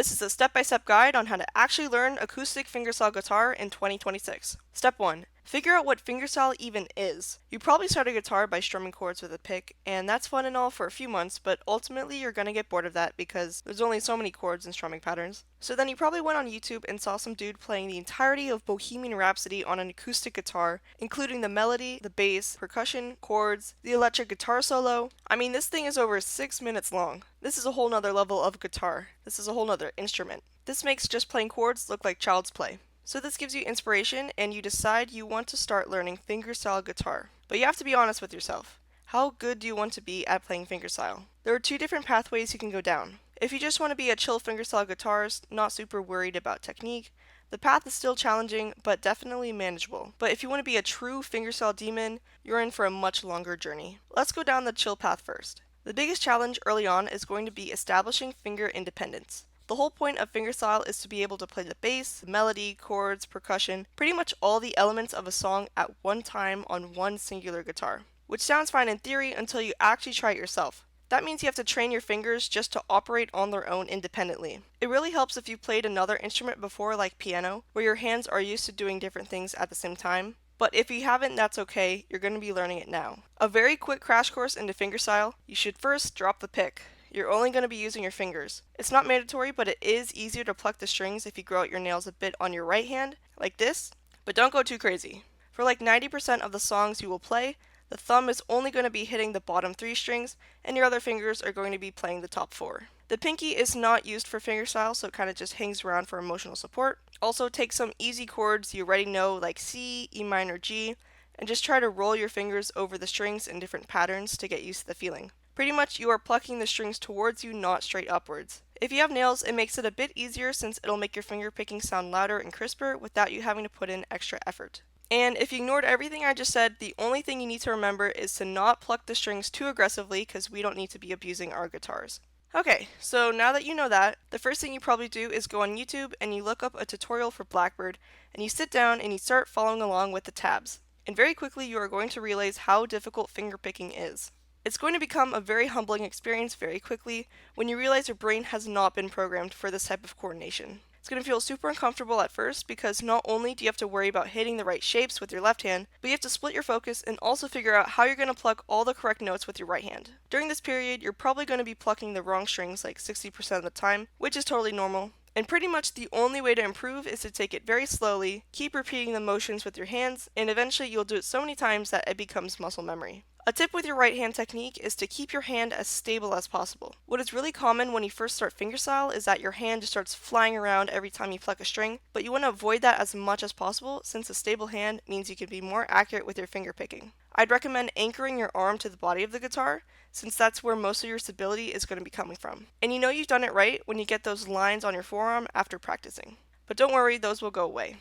This is a step-by-step guide on how to actually learn acoustic fingerstyle guitar in 2026. Step 1. Figure out what fingerstyle even is. You probably started guitar by strumming chords with a pick, and that's fun and all for a few months, but ultimately you're gonna get bored of that because there's only so many chords and strumming patterns. So then you probably went on YouTube and saw some dude playing the entirety of Bohemian Rhapsody on an acoustic guitar, including the melody, the bass, percussion, chords, the electric guitar solo. I mean, this thing is over 6 minutes long. This is a whole nother level of guitar. This is a whole nother instrument. This makes just playing chords look like child's play. So this gives you inspiration and you decide you want to start learning fingerstyle guitar. But you have to be honest with yourself. How good do you want to be at playing fingerstyle? There are two different pathways you can go down. If you just want to be a chill fingerstyle guitarist, not super worried about technique, the path is still challenging, but definitely manageable. But if you want to be a true fingerstyle demon, you're in for a much longer journey. Let's go down the chill path first. The biggest challenge early on is going to be establishing finger independence. The whole point of fingerstyle is to be able to play the bass, the melody, chords, percussion, pretty much all the elements of a song at one time on one singular guitar. Which sounds fine in theory until you actually try it yourself. That means you have to train your fingers just to operate on their own independently. It really helps if you've played another instrument before like piano, where your hands are used to doing different things at the same time. But if you haven't, that's okay, you're going to be learning it now. A very quick crash course into fingerstyle, you should first drop the pick. You're only going to be using your fingers. It's not mandatory, but it is easier to pluck the strings if you grow out your nails a bit on your right hand, like this, but don't go too crazy. For like 90% of the songs you will play, the thumb is only going to be hitting the bottom 3 strings, and your other fingers are going to be playing the top 4. The pinky is not used for fingerstyle, so it kind of just hangs around for emotional support. Also, take some easy chords you already know, like C, E minor, G, and just try to roll your fingers over the strings in different patterns to get used to the feeling. Pretty much you are plucking the strings towards you, not straight upwards. If you have nails, it makes it a bit easier since it'll make your finger picking sound louder and crisper without you having to put in extra effort. And if you ignored everything I just said, the only thing you need to remember is to not pluck the strings too aggressively because we don't need to be abusing our guitars. Okay, so now that you know that, the first thing you probably do is go on YouTube and you look up a tutorial for Blackbird and you sit down and you start following along with the tabs. And very quickly you are going to realize how difficult fingerpicking is. It's going to become a very humbling experience very quickly when you realize your brain has not been programmed for this type of coordination. It's going to feel super uncomfortable at first because not only do you have to worry about hitting the right shapes with your left hand, but you have to split your focus and also figure out how you're going to pluck all the correct notes with your right hand. During this period, you're probably going to be plucking the wrong strings like 60% of the time, which is totally normal. And pretty much the only way to improve is to take it very slowly, keep repeating the motions with your hands, and eventually you'll do it so many times that it becomes muscle memory. A tip with your right hand technique is to keep your hand as stable as possible. What is really common when you first start fingerstyle is that your hand just starts flying around every time you pluck a string, but you want to avoid that as much as possible since a stable hand means you can be more accurate with your finger picking. I'd recommend anchoring your arm to the body of the guitar since that's where most of your stability is going to be coming from. And you know you've done it right when you get those lines on your forearm after practicing. But don't worry, those will go away,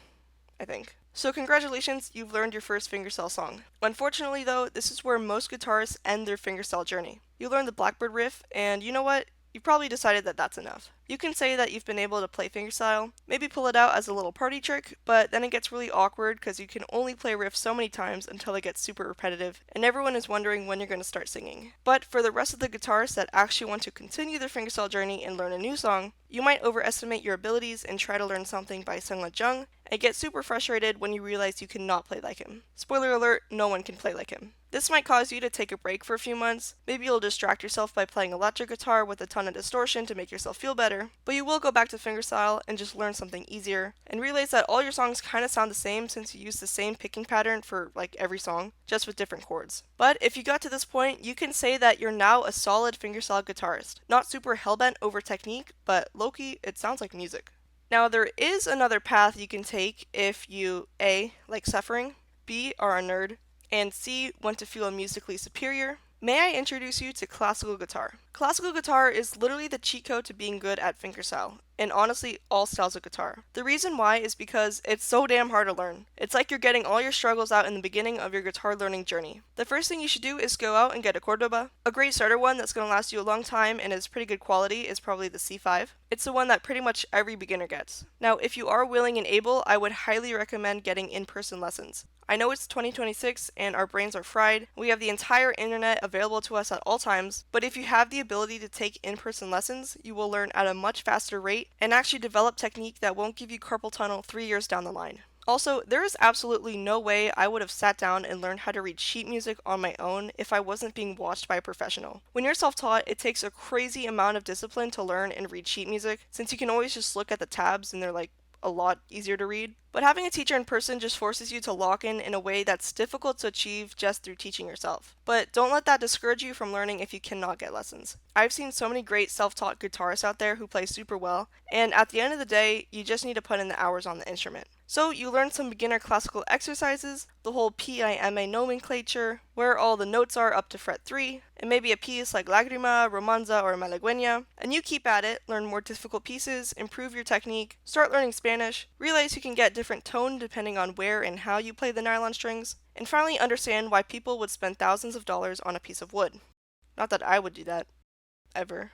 I think. So congratulations, you've learned your first fingerstyle song. Unfortunately though, this is where most guitarists end their fingerstyle journey. You learn the Blackbird riff, and you know what? You've probably decided that that's enough. You can say that you've been able to play fingerstyle, maybe pull it out as a little party trick, but then it gets really awkward because you can only play riffs so many times until it gets super repetitive, and everyone is wondering when you're going to start singing. But for the rest of the guitarists that actually want to continue their fingerstyle journey and learn a new song, you might overestimate your abilities and try to learn something by Sungla Jung, and get super frustrated when you realize you cannot play like him. Spoiler alert, no one can play like him. This might cause you to take a break for a few months. Maybe you'll distract yourself by playing electric guitar with a ton of distortion to make yourself feel better, but you will go back to fingerstyle and just learn something easier, and realize that all your songs kind of sound the same since you use the same picking pattern for like every song, just with different chords. But if you got to this point, you can say that you're now a solid fingerstyle guitarist. Not super hellbent over technique, but low-key, it sounds like music. Now there is another path you can take if you A. like suffering, B. are a nerd, and C. want to feel musically superior. May I introduce you to classical guitar? Classical guitar is literally the cheat code to being good at fingerstyle, and honestly, all styles of guitar. The reason why is because it's so damn hard to learn. It's like you're getting all your struggles out in the beginning of your guitar learning journey. The first thing you should do is go out and get a Cordoba. A great starter one that's going to last you a long time and is pretty good quality is probably the C5. It's the one that pretty much every beginner gets. Now, if you are willing and able, I would highly recommend getting in-person lessons. I know it's 2026 and our brains are fried. We have the entire internet available to us at all times, but if you have the the ability to take in-person lessons, you will learn at a much faster rate and actually develop technique that won't give you carpal tunnel 3 years down the line. Also, there is absolutely no way I would have sat down and learned how to read sheet music on my own if I wasn't being watched by a professional. When you're self-taught, it takes a crazy amount of discipline to learn and read sheet music, since you can always just look at the tabs and they're like a lot easier to read. But having a teacher in person just forces you to lock in a way that's difficult to achieve just through teaching yourself. But don't let that discourage you from learning if you cannot get lessons. I've seen so many great self-taught guitarists out there who play super well, and at the end of the day, you just need to put in the hours on the instrument. So you learn some beginner classical exercises, the whole PIMA nomenclature, where all the notes are up to fret 3, and maybe a piece like Lagrima, Romanza, or Malagueña, and you keep at it, learn more difficult pieces, improve your technique, start learning Spanish, realize you can get different tone depending on where and how you play the nylon strings, and finally understand why people would spend thousands of dollars on a piece of wood. Not that I would do that. Ever.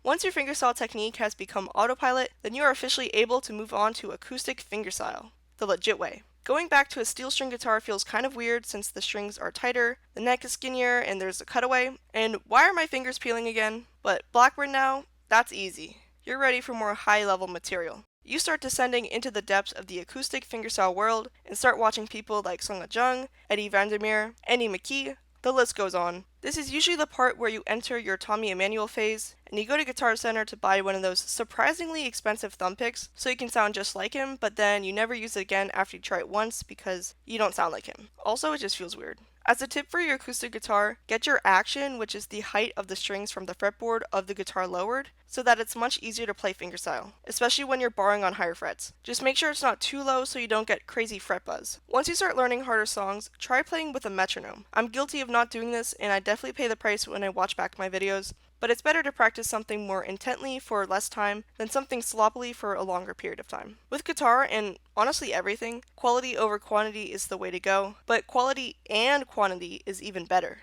Once your fingerstyle technique has become autopilot, then you are officially able to move on to acoustic fingerstyle, the legit way. Going back to a steel string guitar feels kind of weird since the strings are tighter, the neck is skinnier, and there's a cutaway. And why are my fingers peeling again? But Blackbird now, that's easy. You're ready for more high-level material. You start descending into the depths of the acoustic fingerstyle world and start watching people like Sung Jung, Eddie Vandermeer, Andy McKee. The list goes on. This is usually the part where you enter your Tommy Emmanuel phase, and you go to Guitar Center to buy one of those surprisingly expensive thumb picks so you can sound just like him, but then you never use it again after you try it once because you don't sound like him. Also, it just feels weird. As a tip for your acoustic guitar, get your action, which is the height of the strings from the fretboard of the guitar, lowered so that it's much easier to play fingerstyle, especially when you're borrowing on higher frets. Just make sure it's not too low so you don't get crazy fret buzz. Once you start learning harder songs, try playing with a metronome. I'm guilty of not doing this, and I definitely pay the price when I watch back my videos, but it's better to practice something more intently for less time than something sloppily for a longer period of time. With guitar, and honestly everything, quality over quantity is the way to go, but quality and quantity is even better.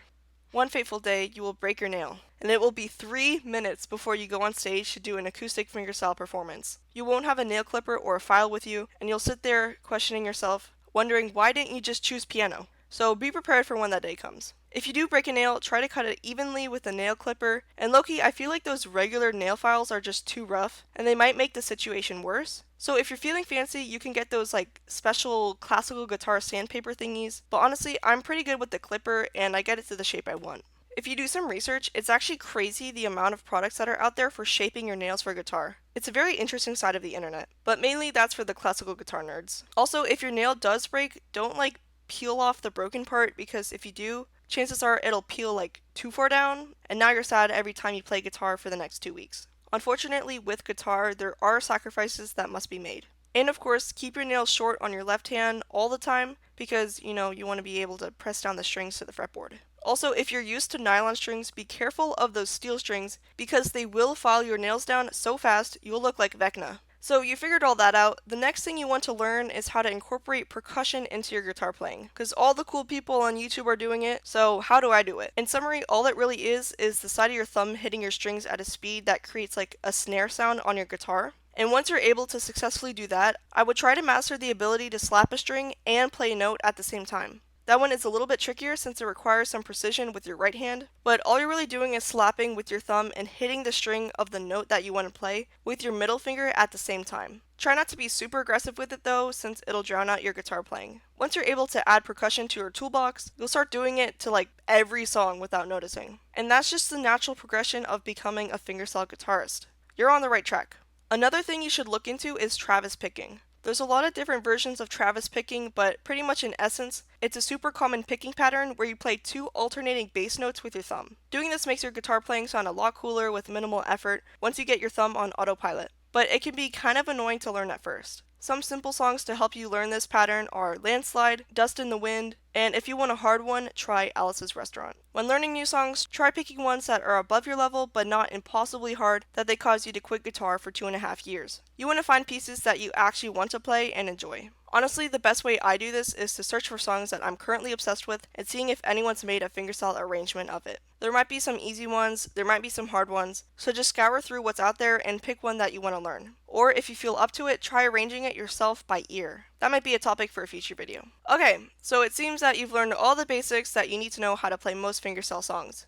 One fateful day, you will break your nail, and it will be 3 minutes before you go on stage to do an acoustic fingerstyle performance. You won't have a nail clipper or a file with you, and you'll sit there questioning yourself, wondering why didn't you just choose piano? So be prepared for when that day comes. If you do break a nail, try to cut it evenly with a nail clipper, and Lowkey, I feel like those regular nail files are just too rough, and they might make the situation worse. So if you're feeling fancy, you can get those like special classical guitar sandpaper thingies, but honestly, I'm pretty good with the clipper, and I get it to the shape I want. If you do some research, it's actually crazy the amount of products that are out there for shaping your nails for guitar. It's a very interesting side of the internet, but mainly that's for the classical guitar nerds. Also, if your nail does break, don't peel off the broken part, because if you do, chances are it'll peel too far down, and now you're sad every time you play guitar for the next 2 weeks. Unfortunately, with guitar, there are sacrifices that must be made. And of course, keep your nails short on your left hand all the time, because, you want to be able to press down the strings to the fretboard. Also, if you're used to nylon strings, be careful of those steel strings, because they will file your nails down so fast you'll look like Vecna. So you figured all that out. The next thing you want to learn is how to incorporate percussion into your guitar playing, because all the cool people on YouTube are doing it, so how do I do it? In summary, all it really is the side of your thumb hitting your strings at a speed that creates a snare sound on your guitar. And once you're able to successfully do that, I would try to master the ability to slap a string and play a note at the same time. That one is a little bit trickier since it requires some precision with your right hand, but all you're really doing is slapping with your thumb and hitting the string of the note that you want to play with your middle finger at the same time. Try not to be super aggressive with it though, since it'll drown out your guitar playing. Once you're able to add percussion to your toolbox, you'll start doing it to every song without noticing. And that's just the natural progression of becoming a fingerstyle guitarist. You're on the right track. Another thing you should look into is Travis picking. There's a lot of different versions of Travis picking, but pretty much in essence, it's a super common picking pattern where you play 2 alternating bass notes with your thumb. Doing this makes your guitar playing sound a lot cooler with minimal effort once you get your thumb on autopilot, but it can be kind of annoying to learn at first. Some simple songs to help you learn this pattern are Landslide, Dust in the Wind, and if you want a hard one, try Alice's Restaurant. When learning new songs, try picking ones that are above your level but not impossibly hard that they cause you to quit guitar for 2.5 years. You want to find pieces that you actually want to play and enjoy. Honestly, the best way I do this is to search for songs that I'm currently obsessed with and seeing if anyone's made a fingerstyle arrangement of it. There might be some easy ones, there might be some hard ones, so just scour through what's out there and pick one that you want to learn. Or if you feel up to it, try arranging it yourself by ear. That might be a topic for a future video. Okay, so it seems that you've learned all the basics that you need to know how to play most fingerstyle songs.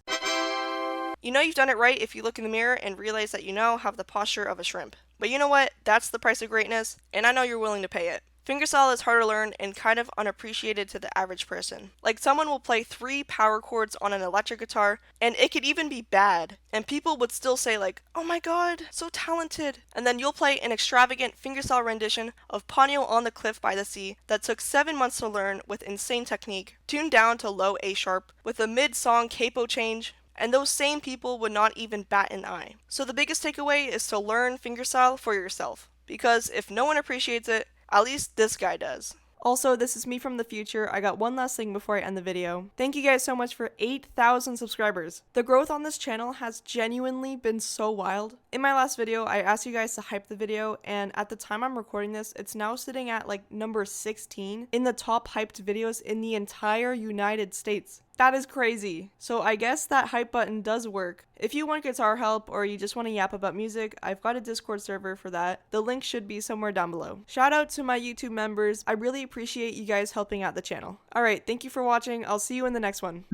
You know you've done it right if you look in the mirror and realize that you now have the posture of a shrimp. But you know what? That's the price of greatness, and I know you're willing to pay it. Fingerstyle is hard to learn and kind of unappreciated to the average person. Like someone will play 3 power chords on an electric guitar, and it could even be bad, and people would still say like, "Oh my god, so talented." And then you'll play an extravagant fingerstyle rendition of Ponyo on the Cliff by the Sea that took 7 months to learn with insane technique, tuned down to low A sharp, with a mid-song capo change, and those same people would not even bat an eye. So the biggest takeaway is to learn fingerstyle for yourself, because if no one appreciates it, at least this guy does. Also, this is me from the future. I got one last thing before I end the video. Thank you guys so much for 8,000 subscribers. The growth on this channel has genuinely been so wild. In my last video, I asked you guys to hype the video, and at the time I'm recording this, it's now sitting at like number 16 in the top hyped videos in the entire United States. That is crazy. So I guess that hype button does work. If you want guitar help or you just want to yap about music, I've got a Discord server for that. The link should be somewhere down below. Shout out to my YouTube members. I really appreciate you guys helping out the channel. Alright, thank you for watching. I'll see you in the next one.